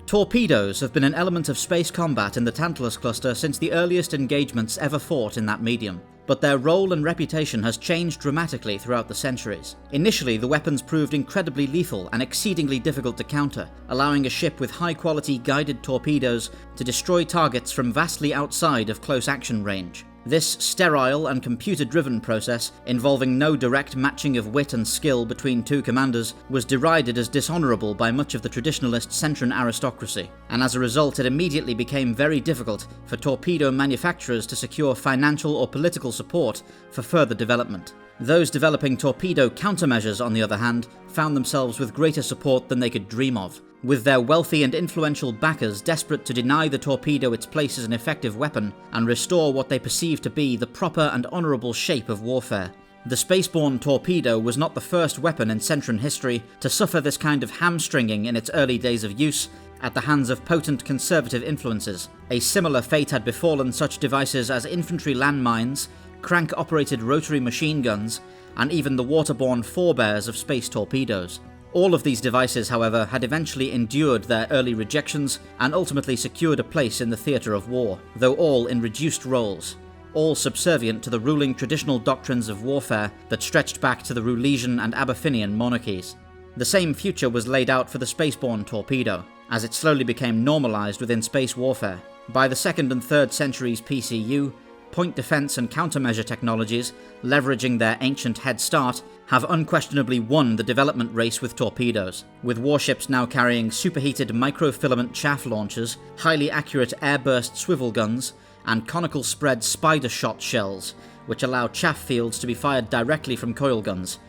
Torpedoes have been an element of space combat in the Tantalus cluster since the earliest engagements ever fought in that medium, but their role and reputation has changed dramatically throughout the centuries. Initially, the weapons proved incredibly lethal and exceedingly difficult to counter, allowing a ship with high-quality guided torpedoes to destroy targets from vastly outside of close action range. This sterile and computer-driven process, involving no direct matching of wit and skill between two commanders, was derided as dishonourable by much of the traditionalist Centran aristocracy, and as a result it immediately became very difficult for torpedo manufacturers to secure financial or political support for further development. Those developing torpedo countermeasures, on the other hand, found themselves with greater support than they could dream of, with their wealthy and influential backers desperate to deny the torpedo its place as an effective weapon and restore what they perceived to be the proper and honourable shape of warfare. The spaceborne torpedo was not the first weapon in Centran history to suffer this kind of hamstringing in its early days of use at the hands of potent conservative influences. A similar fate had befallen such devices as infantry landmines, crank-operated rotary machine guns, and even the waterborne forebears of space torpedoes. All of these devices, however, had eventually endured their early rejections and ultimately secured a place in the theatre of war, though all in reduced roles, all subservient to the ruling traditional doctrines of warfare that stretched back to the Rulesian and Abyssinian monarchies. The same future was laid out for the spaceborne torpedo, as it slowly became normalized within space warfare. By the 2nd and 3rd centuries PCU, point defense and countermeasure technologies, leveraging their ancient head start, have unquestionably won the development race with torpedoes, with warships now carrying superheated microfilament chaff launchers, highly accurate airburst swivel guns, and conical spread spider shot shells, which allow chaff fields to be fired directly from coil guns.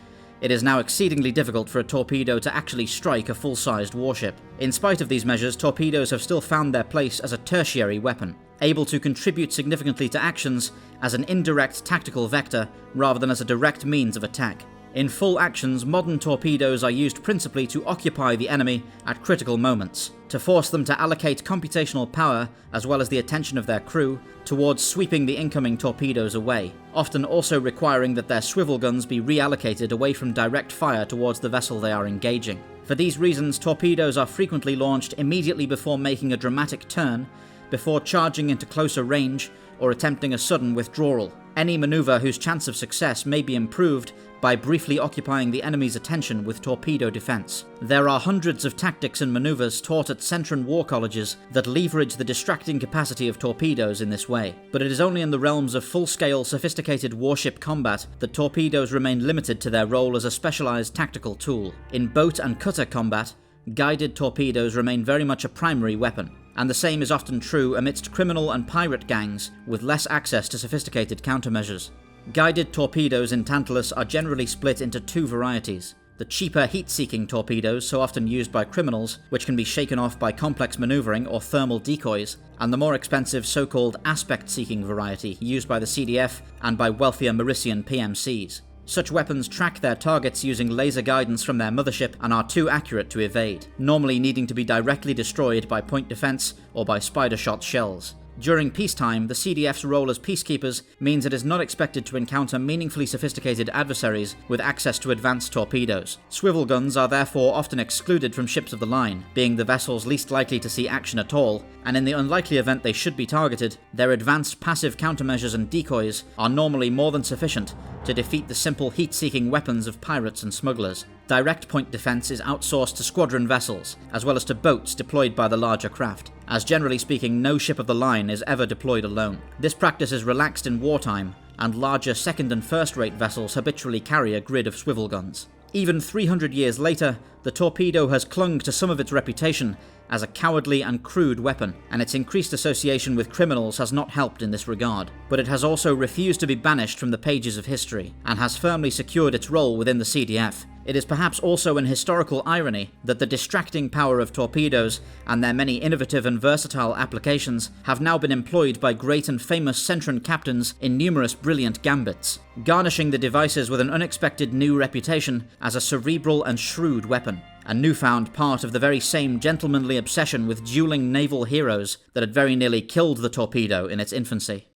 It is now exceedingly difficult for a torpedo to actually strike a full-sized warship. In spite of these measures, torpedoes have still found their place as a tertiary weapon, able to contribute significantly to actions as an indirect tactical vector rather than as a direct means of attack. In full actions, modern torpedoes are used principally to occupy the enemy at critical moments, to force them to allocate computational power as well as the attention of their crew towards sweeping the incoming torpedoes away, often also requiring that their swivel guns be reallocated away from direct fire towards the vessel they are engaging. For these reasons, torpedoes are frequently launched immediately before making a dramatic turn, before charging into closer range or attempting a sudden withdrawal. Any maneuver whose chance of success may be improved by briefly occupying the enemy's attention with torpedo defense. There are hundreds of tactics and maneuvers taught at Centran war colleges that leverage the distracting capacity of torpedoes in this way, but it is only in the realms of full-scale sophisticated warship combat that torpedoes remain limited to their role as a specialized tactical tool. In boat and cutter combat, guided torpedoes remain very much a primary weapon, and the same is often true amidst criminal and pirate gangs with less access to sophisticated countermeasures. Guided torpedoes in Tantalus are generally split into two varieties: the cheaper heat-seeking torpedoes so often used by criminals, which can be shaken off by complex maneuvering or thermal decoys, and the more expensive so-called aspect-seeking variety used by the CDF and by wealthier Mauritian PMCs. Such weapons track their targets using laser guidance from their mothership and are too accurate to evade, normally needing to be directly destroyed by point defense or by spider shot shells. During peacetime, the CDF's role as peacekeepers means it is not expected to encounter meaningfully sophisticated adversaries with access to advanced torpedoes. Swivel guns are therefore often excluded from ships of the line, being the vessels least likely to see action at all, and in the unlikely event they should be targeted, their advanced passive countermeasures and decoys are normally more than sufficient to defeat the simple heat-seeking weapons of pirates and smugglers. Direct point defense is outsourced to squadron vessels, as well as to boats deployed by the larger craft, as generally speaking no ship of the line is ever deployed alone. This practice is relaxed in wartime, and larger second and first-rate vessels habitually carry a grid of swivel guns. Even 300 years later, the torpedo has clung to some of its reputation as a cowardly and crude weapon, and its increased association with criminals has not helped in this regard. But it has also refused to be banished from the pages of history, and has firmly secured its role within the CDF. It is perhaps also an historical irony that the distracting power of torpedoes and their many innovative and versatile applications have now been employed by great and famous Centran captains in numerous brilliant gambits, garnishing the devices with an unexpected new reputation as a cerebral and shrewd weapon, a newfound part of the very same gentlemanly obsession with dueling naval heroes that had very nearly killed the torpedo in its infancy.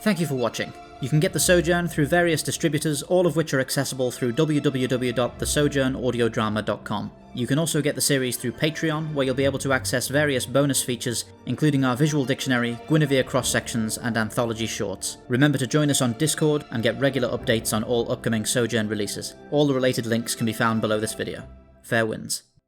Thank you for watching. You can get the Sojourn through various distributors, all of which are accessible through www.thesojournaudiodrama.com. You can also get the series through Patreon, where you'll be able to access various bonus features, including our visual dictionary, Guinevere cross-sections, and anthology shorts. Remember to join us on Discord and get regular updates on all upcoming Sojourn releases. All the related links can be found below this video. Fair winds.